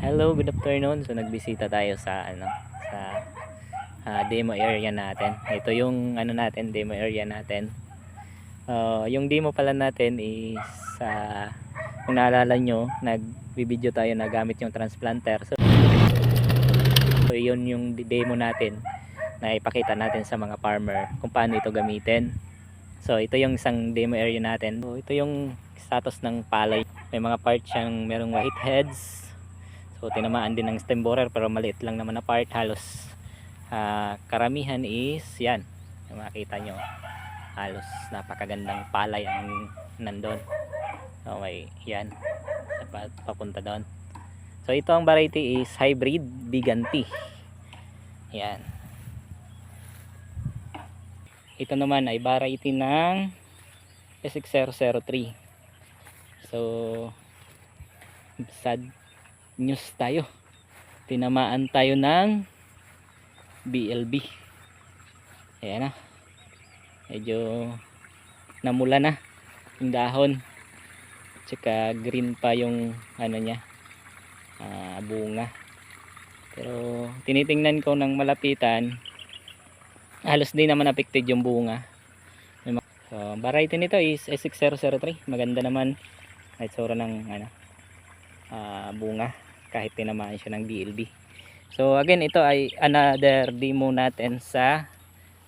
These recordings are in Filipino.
Hello, good afternoon. So nagbisita tayo sa sa demo area natin. Ito yung natin, demo area natin. Yung demo pala natin is kung naalala nyo, nagbibideo tayo na gamit yung transplanter. So yun yung demo natin na ipakita natin sa mga farmer kung paano ito gamitin. So ito yung isang demo area natin. So ito yung status ng palay. May mga parts siyang merong white heads. So tinamaan din ng stem borer pero maliit lang naman na part. Halos karamihan is yan. Makita nyo, halos napakagandang palay ang nandun. Okay, yan, papunta doon. So ito ang variety is hybrid Biganti. Yan. Ito naman ay variety ng S6003. So sad news tayo, tinamaan tayo ng BLB. Ayan na, medyo namula na yung dahon, tsaka green pa yung niya, bunga. Pero tinitingnan ko ng malapitan, halos di naman affected yung bunga. So variety nito is S6003. Maganda naman ay tsura ng bunga kahit tinamaan siya ng BLB. So again, ito ay another demo natin sa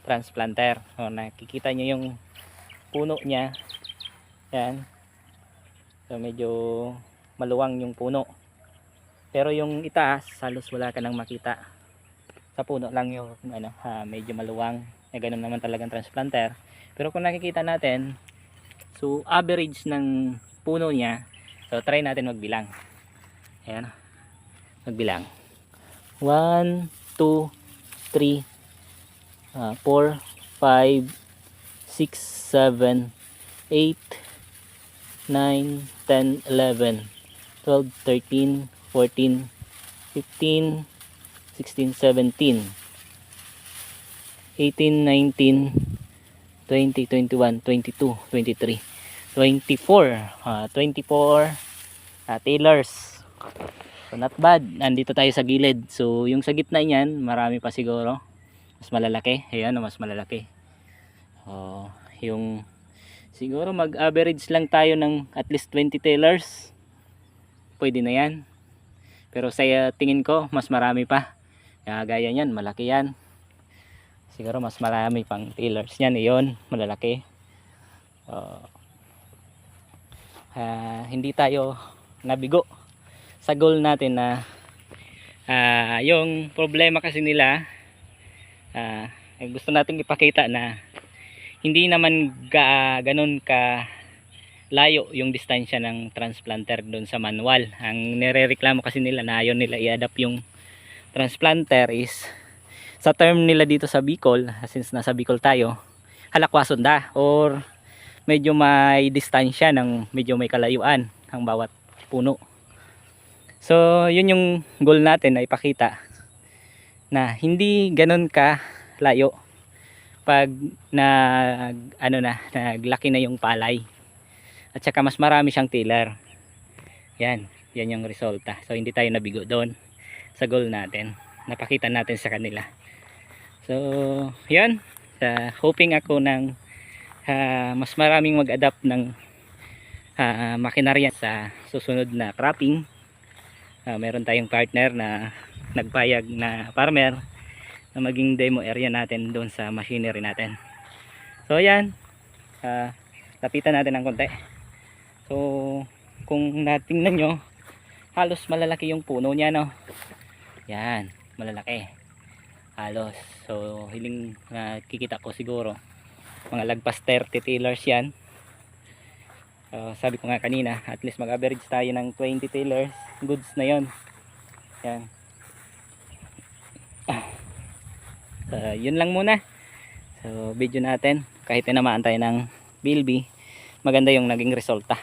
transplanter. So nakikita nyo yung puno niya. Yan. So medyo maluwang yung puno. Pero yung itaas, halos wala ka nang makita. Sa puno lang yung medyo maluwang. Ganun naman talagang transplanter. Pero kung nakikita natin, so average ng puno niya, so try natin magbilang. Ayan, magbilang 1, 2, 3, 4, 5, 6, 7, 8, 9, 10, 11, 12, 13, 14, 15, 16, 17, 18, 19, 20, 21, 22, 23, 24, 24 tailors. So not bad. Nandito tayo sa gilid. So yung sa gitna niyan, marami pa siguro. Mas malalaki. Ayan, mas malalaki. Yung siguro mag-average lang tayo ng at least 20 tailors. Pwede na yan. Pero sa tingin ko, mas marami pa. Gaya niyan, malaki yan. Siguro mas marami pang tailors niyan. Iyon, malalaki. Hindi tayo nabigo sa goal natin na yung problema kasi nila, gusto natin ipakita na hindi naman ganun ka layo yung distansya ng transplanter doon sa manual. Ang nirereklamo kasi nila na ayaw nila i-adapt yung transplanter is sa term nila dito sa Bicol, since nasa Bicol tayo, halakwasunda or medyo may distansya ng medyo may kalayuan ang bawat puno. So yun yung goal natin na ipakita na hindi ganun ka layo pag naglaki na yung palay at saka mas marami siyang tiller. Yan yung resulta. So hindi tayo nabigo doon sa goal natin, napakita natin sa kanila. So yan, hoping ako ng mas maraming mag-adapt ng makinarya sa susunod na cropping. Meron tayong partner na nagpayag na farmer na maging demo area natin doon sa machinery natin. So yan, lapitan natin ng konti. So kung natingnan nyo, halos malalaki yung puno niya, no? Yan, malalaki halos. So hiling kikita ko siguro mga lagpas 30 tailors yan. Sabi ko nga kanina, at least mag-average tayo ng 20 tailors, goods na yon. Yan. Yun lang muna. So video natin, kahit tinamaan tayo ng BLB, maganda yung naging resulta.